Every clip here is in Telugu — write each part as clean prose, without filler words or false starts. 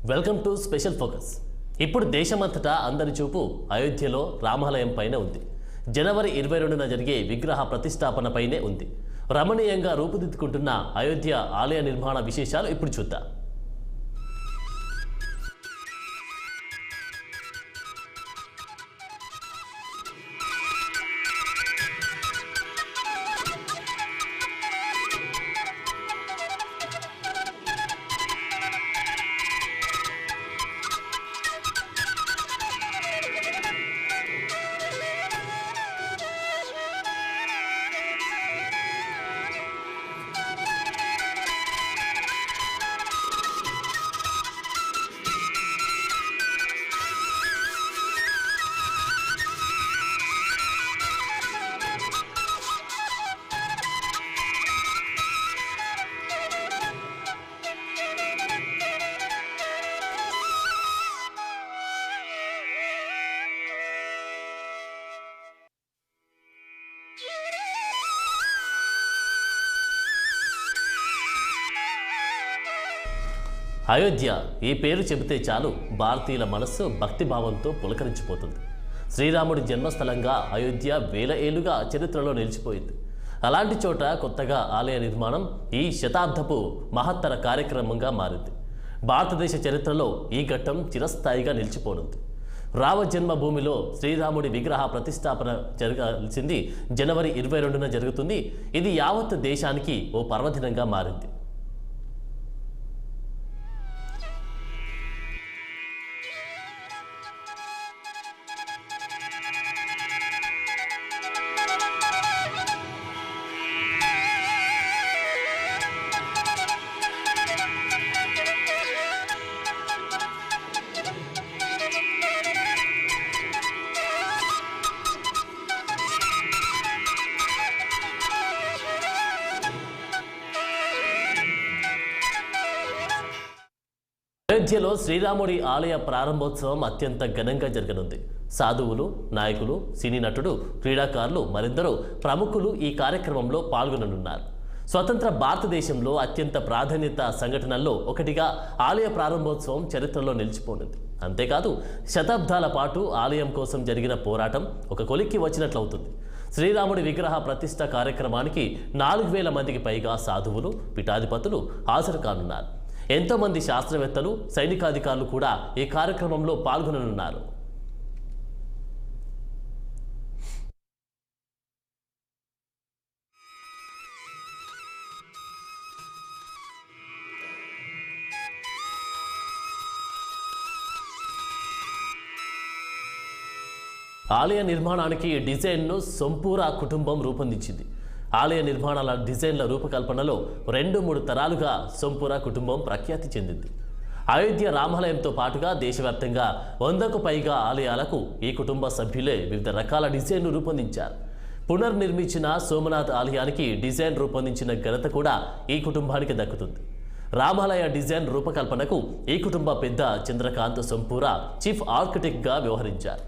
Welcome to special focus. ఇప్పుడు దేశమంతటా అందరి చూపు అయోధ్యలో రామాలయం పైన ఉంది. జనవరి 22న జరిగే విగ్రహ ప్రతిష్టాపనపైనే ఉంది. రమణీయంగా రూపుదిద్దుకుంటున్న అయోధ్య ఆలయ నిర్మాణ విశేషాలు ఇప్పుడు చూద్దాం. అయోధ్య ఈ పేరు చెబితే చాలు భారతీయుల మనస్సు భక్తిభావంతో పులకరించిపోతుంది. శ్రీరాముడి జన్మస్థలంగా అయోధ్య వేల ఏళ్లుగా చరిత్రలో నిలిచిపోయింది. అలాంటి చోట కొత్తగా ఆలయ నిర్మాణం ఈ శతాబ్దపు మహత్తర కార్యక్రమంగా మారింది. భారతదేశ చరిత్రలో ఈ ఘట్టం చిరస్థాయిగా నిలిచిపోనుంది. రామ జన్మభూమిలో శ్రీరాముడి విగ్రహ ప్రతిష్టాపన జరగాల్సింది జనవరి 22న జరుగుతుంది. ఇది యావత్ దేశానికి ఓ పర్వదినంగా మారింది. అయోధ్యలో శ్రీరాముడి ఆలయ ప్రారంభోత్సవం అత్యంత ఘనంగా జరగనుంది. సాధువులు, నాయకులు, సినీ నటుడు, క్రీడాకారులు మరెందరో ప్రముఖులు ఈ కార్యక్రమంలో పాల్గొననున్నారు. స్వతంత్ర భారతదేశంలో అత్యంత ప్రాధాన్యత సంఘటనల్లో ఒకటిగా ఆలయ ప్రారంభోత్సవం చరిత్రలో నిలిచిపోనుంది. అంతేకాదు, శతాబ్దాల పాటు ఆలయం కోసం జరిగిన పోరాటం ఒక కొలిక్కి వచ్చినట్లవుతుంది. శ్రీరాముడి విగ్రహ ప్రతిష్ఠ కార్యక్రమానికి 4000 మందికి పైగా సాధువులు, పీఠాధిపతులు హాజరు కానున్నారు. ఎంతోమంది శాస్త్రవేత్తలు, సైనికాధికారులు కూడా ఈ కార్యక్రమంలో పాల్గొననున్నారు. ఆలయ నిర్మాణానికి డిజైన్ను సొంపూరా కుటుంబం రూపొందించింది. ఆలయ నిర్మాణాల డిజైన్ల రూపకల్పనలో 2-3 తరాలుగా సొంపూరా కుటుంబం ప్రఖ్యాతి చెందింది. అయోధ్య రామాలయంతో పాటుగా దేశవ్యాప్తంగా 100కు పైగా ఆలయాలకు ఈ కుటుంబ సభ్యులే వివిధ రకాల డిజైన్ను రూపొందించారు. పునర్నిర్మించిన సోమనాథ్ ఆలయానికి డిజైన్ రూపొందించిన ఘనత కూడా ఈ కుటుంబానికి దక్కుతుంది. రామాలయ డిజైన్ రూపకల్పనకు ఈ కుటుంబ పెద్ద చంద్రకాంత్ సొంపూరా చీఫ్ ఆర్కిటెక్ట్గా వ్యవహరించారు.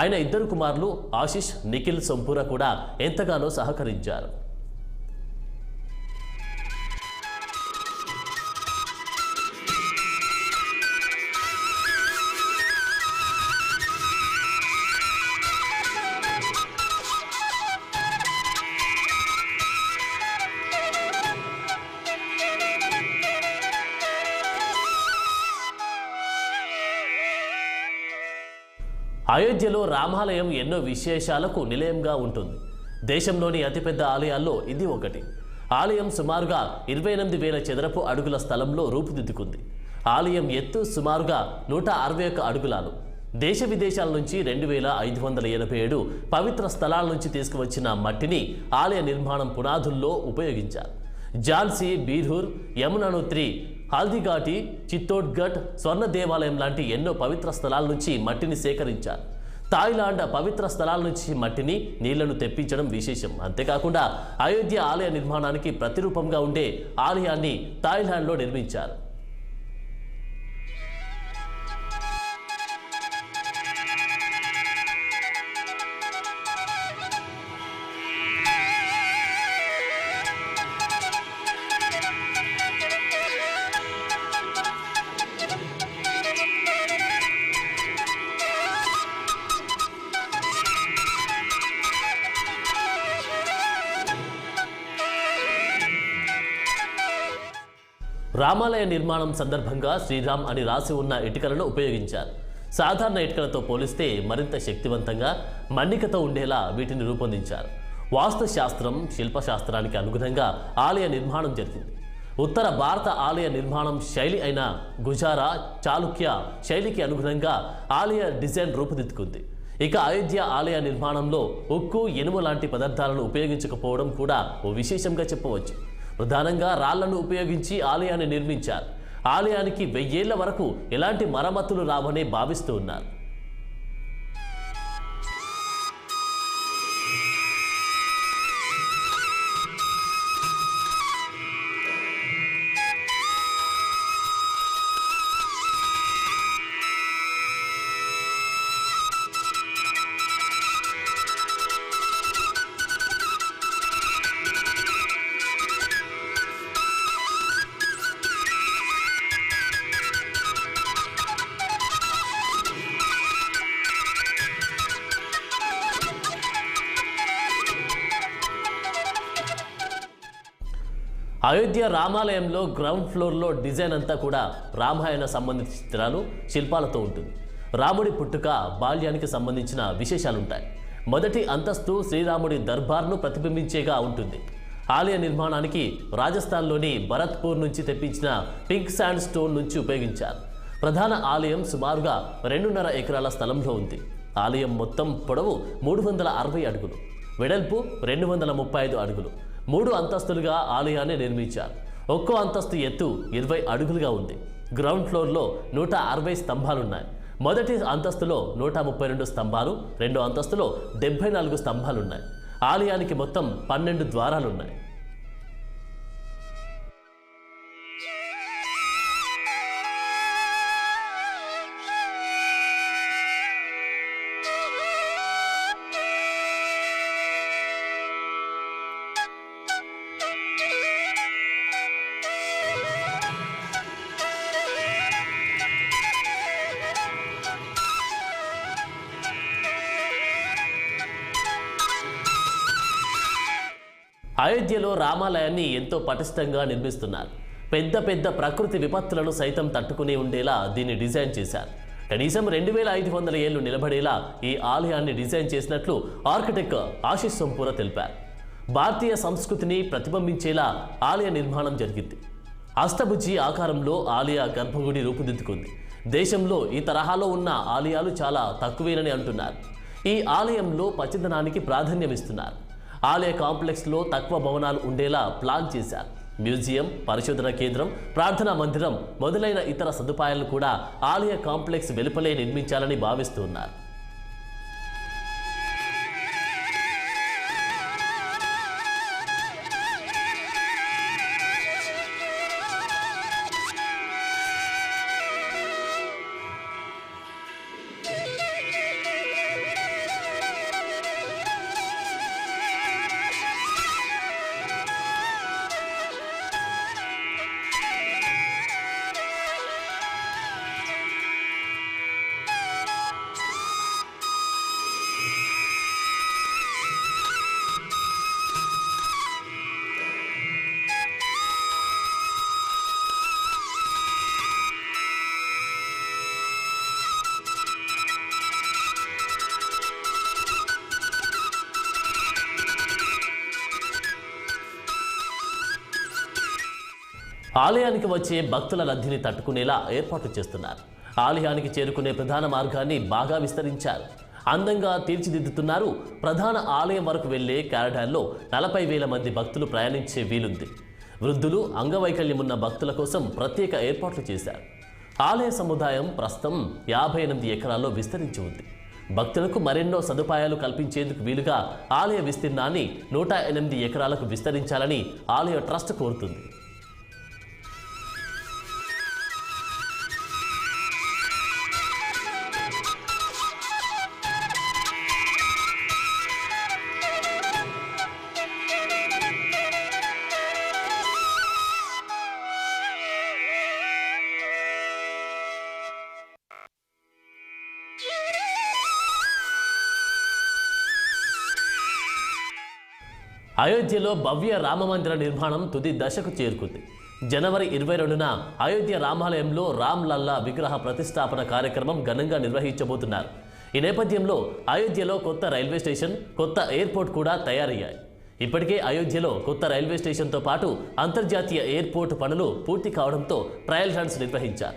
ఆయన 2 కుమారులు ఆశిష్, నిఖిల్ సొంపూరా కూడా ఎంతగానో సహకరించారు. అయోధ్యలో రామాలయం ఎన్నో విశేషాలకు నిలయంగా ఉంటుంది. దేశంలోని అతిపెద్ద ఆలయాల్లో ఇది ఒకటి. ఆలయం సుమారుగా 28,000 చదరపు అడుగుల స్థలంలో రూపుదిద్దుకుంది. ఆలయం ఎత్తు సుమారుగా 161 అడుగులాలు. దేశ విదేశాల నుంచి 2587 పవిత్ర స్థలాల నుంచి తీసుకువచ్చిన మట్టిని ఆలయ నిర్మాణం పునాదుల్లో ఉపయోగించారు. ఝాన్సీ, బీర్హూర్, యమునోత్రి, హల్దీఘాటి, చిత్తోడ్గఢ్, స్వర్ణ దేవాలయం లాంటి ఎన్నో పవిత్ర స్థలాల నుంచి మట్టిని సేకరించారు. థాయిలాండ్ పవిత్ర స్థలాల నుంచి మట్టిని, నీళ్లను తెప్పించడం విశేషం. అంతేకాకుండా అయోధ్య ఆలయ నిర్మాణానికి ప్రతిరూపంగా ఉండే ఆలయాన్ని థాయిలాండ్లో నిర్మించారు. రామాలయ నిర్మాణం సందర్భంగా శ్రీరామ్ అని రాసి ఉన్న ఇటుకలను ఉపయోగించారు. సాధారణ ఇటుకలతో పోలిస్తే మరింత శక్తివంతంగా, మన్నికతో ఉండేలా వీటిని రూపొందించారు. వాస్తు శాస్త్రం, శిల్పశాస్త్రానికి అనుగుణంగా ఆలయ నిర్మాణం జరిగింది. ఉత్తర భారత ఆలయ నిర్మాణం శైలి అయిన గుజారా, చాళుక్య శైలికి అనుగుణంగా ఆలయ డిజైన్ రూపుదిద్దుకుంది. ఇక అయోధ్య ఆలయ నిర్మాణంలో ఉక్కు, ఇనుము లాంటి పదార్థాలను ఉపయోగించకపోవడం కూడా ఓ విశేషంగా చెప్పవచ్చు. ప్రధానంగా రాళ్లను ఉపయోగించి ఆలయాన్ని నిర్మించారు. ఆలయానికి 1000 ఏళ్ల వరకు ఎలాంటి మరమ్మతులు రావని భావిస్తూ ఉన్నారు. అయోధ్య రామాలయంలో గ్రౌండ్ ఫ్లోర్లో డిజైన్ అంతా కూడా రామాయణ సంబంధిత చిత్రాలు, శిల్పాలతో ఉంటుంది. రాముడి పుట్టుక, బాల్యానికి సంబంధించిన విశేషాలుంటాయి. మొదటి అంతస్తు శ్రీరాముడి దర్బార్ను ప్రతిబింబించేగా ఉంటుంది. ఆలయ నిర్మాణానికి రాజస్థాన్లోని భరత్పూర్ నుంచి తెప్పించిన పింక్ శాండ్ స్టోన్ నుంచి ఉపయోగించారు. ప్రధాన ఆలయం సుమారుగా 2.5 ఎకరాల స్థలంలో ఉంది. ఆలయం మొత్తం పొడవు 360 అడుగులు, వెడల్పు 235 అడుగులు. 3 అంతస్తులుగా ఆలయాన్ని నిర్మించారు. ఒక్కో అంతస్తు ఎత్తు 20 అడుగులుగా ఉంది. గ్రౌండ్ ఫ్లోర్లో 160 స్తంభాలున్నాయి. మొదటి అంతస్తులో 132 స్తంభాలు, రెండో అంతస్తులో 74 స్తంభాలున్నాయి. ఆలయానికి మొత్తం 12 ద్వారాలున్నాయి. అయోధ్యలో రామాలయాన్ని ఎంతో పటిష్టంగా నిర్మిస్తున్నారు. పెద్ద పెద్ద ప్రకృతి విపత్తులను సైతం తట్టుకుని ఉండేలా దీన్ని డిజైన్ చేశారు. కనీసం 2500 ఏళ్లు నిలబడేలా ఈ ఆలయాన్ని డిజైన్ చేసినట్లు ఆర్కిటెక్ట్ ఆశిష్ సోంపుర తెలిపారు. భారతీయ సంస్కృతిని ప్రతిబింబించేలా ఆలయ నిర్మాణం జరిగింది. అష్టభుజి ఆకారంలో ఆలయ గర్భగుడి రూపుదిద్దుకుంది. దేశంలో ఈ తరహాలో ఉన్న ఆలయాలు చాలా తక్కువేనని అంటున్నారు. ఈ ఆలయంలో పచ్చదనానికి ప్రాధాన్యమిస్తున్నారు. ఆలయ కాంప్లెక్స్లో తక్కువ భవనాలు ఉండేలా ప్లాన్ చేశారు. మ్యూజియం, పరిశోధన కేంద్రం, ప్రార్థనా మందిరం మొదలైన ఇతర సదుపాయాలను కూడా ఆలయ కాంప్లెక్స్ వెలుపలే నిర్మించాలని భావిస్తున్నారు. ఆలయానికి వచ్చే భక్తుల రద్దీని తట్టుకునేలా ఏర్పాట్లు చేస్తున్నారు. ఆలయానికి చేరుకునే ప్రధాన మార్గాన్ని బాగా విస్తరించారు. అందంగా తీర్చిదిద్దుతున్నారు. ప్రధాన ఆలయం వరకు వెళ్లే కారిడార్లో 40,000 మంది భక్తులు ప్రయాణించే వీలుంది. వృద్ధులు, అంగవైకల్యం ఉన్న భక్తుల కోసం ప్రత్యేక ఏర్పాట్లు చేశారు. ఆలయ సముదాయం ప్రస్తుతం 58 ఎకరాల్లో విస్తరించి ఉంది. భక్తులకు మరెన్నో సదుపాయాలు కల్పించేందుకు వీలుగా ఆలయ విస్తీర్ణాన్ని 108 ఎకరాలకు విస్తరించాలని ఆలయ ట్రస్ట్ కోరుతుంది. అయోధ్యలో భవ్య రామమందిర నిర్మాణం తుది దశకు చేరుకుంది. జనవరి 22న అయోధ్య రామాలయంలో రామ్ లల్లా విగ్రహ ప్రతిష్టాపన కార్యక్రమం ఘనంగా నిర్వహించబోతున్నారు. ఈ నేపథ్యంలో అయోధ్యలో కొత్త రైల్వే స్టేషన్, కొత్త ఎయిర్పోర్ట్ కూడా తయారయ్యాయి. ఇప్పటికే అయోధ్యలో కొత్త రైల్వే స్టేషన్తో పాటు అంతర్జాతీయ ఎయిర్పోర్ట్ పనులు పూర్తి కావడంతో ట్రయల్ రన్స్ నిర్వహించారు.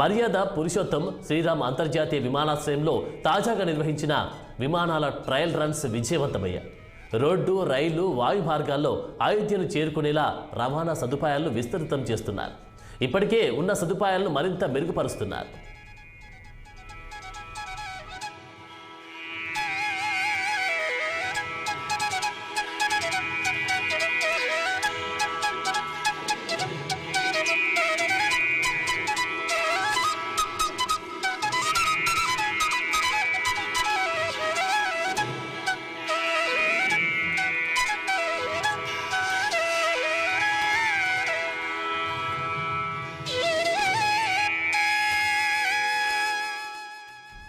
మర్యాద పురుషోత్తం శ్రీరామ్ అంతర్జాతీయ విమానాశ్రయంలో తాజాగా నిర్వహించిన విమానాల ట్రయల్ రన్స్ విజయవంతమయ్యాయి. రోడ్డు, రైలు, వాయు మార్గాల్లో అయోధ్యను చేరుకునేలా రవాణా సదుపాయాలను విస్తృతం చేస్తున్నారు. ఇప్పటికే ఉన్న సదుపాయాలను మరింత మెరుగుపరుస్తున్నారు.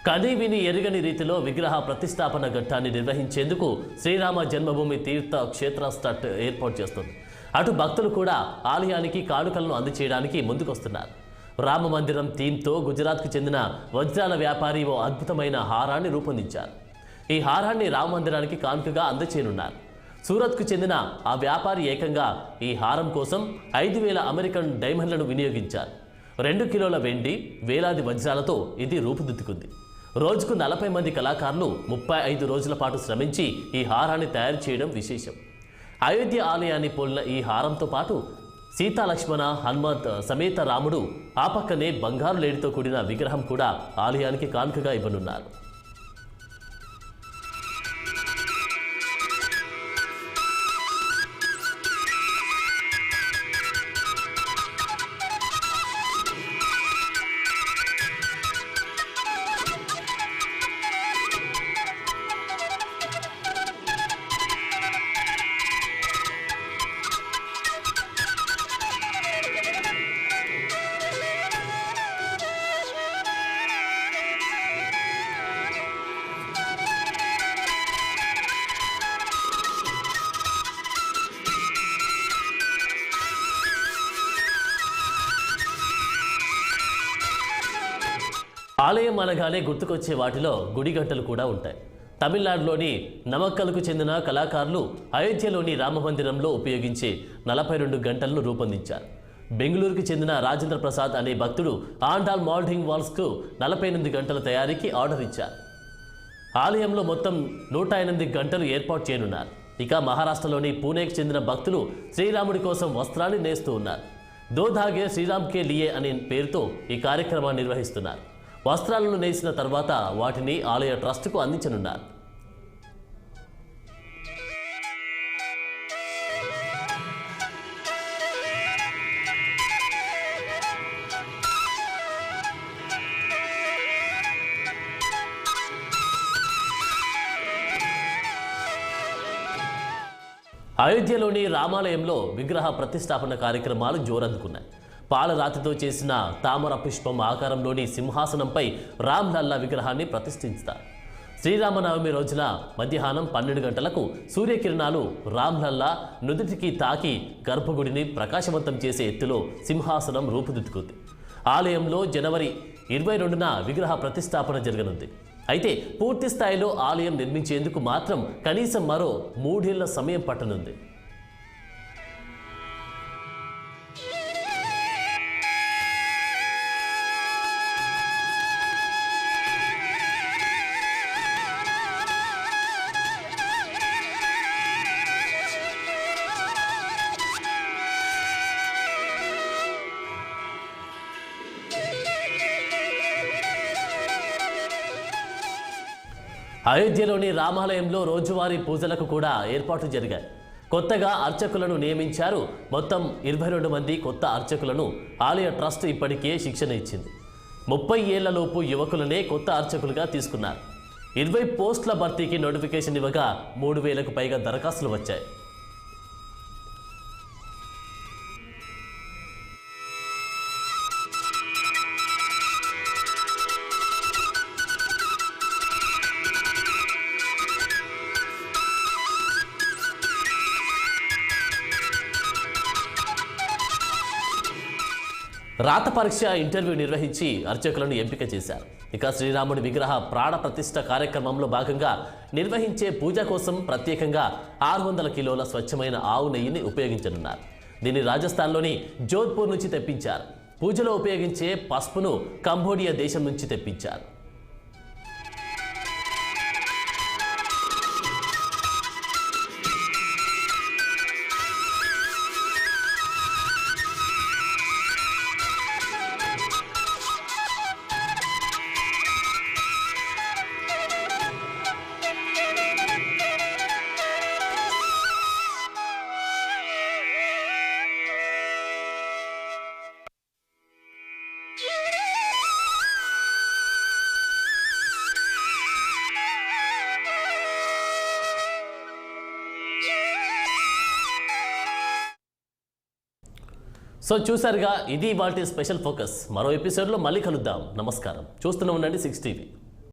కని విని ఎరుగని రీతిలో విగ్రహ ప్రతిష్టాపన ఘట్టాన్ని నిర్వహించేందుకు శ్రీరామ జన్మభూమి తీర్థ క్షేత్ర ట్రస్ట్ ఏర్పాటు చేస్తుంది. అటు భక్తులు కూడా ఆలయానికి కానుకలను అందజేయడానికి ముందుకొస్తున్నారు. రామ మందిరం థీమ్తో గుజరాత్కు చెందిన వజ్రాల వ్యాపారి ఓ అద్భుతమైన హారాన్ని రూపొందించారు. ఈ హారాన్ని రామ మందిరానికి కానుకగా అందజేయనున్నారు. సూరత్కు చెందిన ఆ వ్యాపారి ఏకంగా ఈ హారం కోసం 5,000 అమెరికన్ డైమండ్లను వినియోగించారు. 2 కిలోల వెండి, వేలాది వజ్రాలతో ఇది రూపుదిద్దుకుంది. రోజుకు 40 మంది కళాకారులు 35 రోజుల పాటు శ్రమించి ఈ హారాన్ని తయారు చేయడం విశేషం. అయోధ్య ఆలయాన్ని పోలిన ఈ హారంతో పాటు సీతాలక్ష్మణ, హనుమంత్ సమేత రాముడు, ఆ పక్కనే బంగారు లేడితో కూడిన విగ్రహం కూడా ఆలయానికి కానుకగా ఇవ్వనున్నారు. ఆలయం అనగానే గుర్తుకొచ్చే వాటిలో గుడి గంటలు కూడా ఉంటాయి. తమిళనాడులోని నమక్కల్కు చెందిన కళాకారులు అయోధ్యలోని రామమందిరంలో ఉపయోగించే 42 గంటలను రూపొందించారు. బెంగళూరుకు చెందిన రాజేంద్ర ప్రసాద్ అనే భక్తుడు ఆండాల్ మోల్డింగ్ వాల్స్కు 48 గంటల తయారీకి ఆర్డర్ ఇచ్చారు. ఆలయంలో మొత్తం 108 గంటలు ఏర్పాటు చేయనున్నారు. ఇక మహారాష్ట్రలోని పూణేకి చెందిన భక్తులు శ్రీరాముడి కోసం వస్త్రాన్ని నేస్తూ ఉన్నారు. దో ధాగే శ్రీరామ్ కే లియే అనే పేరుతో ఈ కార్యక్రమాన్ని నిర్వహిస్తున్నారు. వస్త్రాలను నేసిన తర్వాత వాటిని ఆలయ ట్రస్టుకు అందించనున్నారు. అయోధ్యలోని రామాలయంలో విగ్రహ ప్రతిష్టాపన కార్యక్రమాలు జోరందుకున్నాయి. పాలరాతితో చేసిన తామర పుష్పం ఆకారంలోని సింహాసనంపై రామ్ లల్లా విగ్రహాన్ని ప్రతిష్ఠిస్తారు. శ్రీరామనవమి రోజున మధ్యాహ్నం 12 గంటలకు సూర్యకిరణాలు రామ్ లల్లా నుదుటికి తాకి గర్భగుడిని ప్రకాశవంతం చేసే ఎత్తులో సింహాసనం రూపుదిద్దుకుంది. ఆలయంలో జనవరి 22న విగ్రహ ప్రతిష్టాపన జరగనుంది. అయితే పూర్తి స్థాయిలో ఆలయం నిర్మించేందుకు మాత్రం కనీసం మరో 3 ఏళ్ల సమయం పట్టనుంది. అయోధ్యలోని రామాలయంలో రోజువారీ పూజలకు కూడా ఏర్పాట్లు జరిగాయి. కొత్తగా అర్చకులను నియమించారు. మొత్తం 22 మంది కొత్త అర్చకులను ఆలయ ట్రస్ట్ ఇప్పటికే శిక్షణ ఇచ్చింది. 30 ఏళ్లలోపు యువకులనే కొత్త అర్చకులుగా తీసుకున్నారు. 20 పోస్టుల భర్తీకి నోటిఫికేషన్ ఇవ్వగా 3,000కు పైగా దరఖాస్తులు వచ్చాయి. రాత పరీక్ష ఇంటర్వ్యూ నిర్వహించి అర్చకులను ఎంపిక చేశారు. ఇక శ్రీరాముడి విగ్రహ ప్రాణ ప్రతిష్ఠ కార్యక్రమంలో భాగంగా నిర్వహించే పూజ కోసం ప్రత్యేకంగా 600 కిలోల స్వచ్ఛమైన ఆవు నెయ్యిని ఉపయోగించనున్నారు. దీన్ని రాజస్థాన్లోని జోధ్పూర్ నుంచి తెప్పించారు. పూజలో ఉపయోగించే పసుపును కంబోడియా దేశం నుంచి తెప్పించారు. సో చూసారుగా, ఇది వాటి స్పెషల్ ఫోకస్. మరో ఎపిసోడ్లో మళ్ళీ కలుద్దాం. నమస్కారం. చూస్తూనే ఉండండి 6 టీవీ.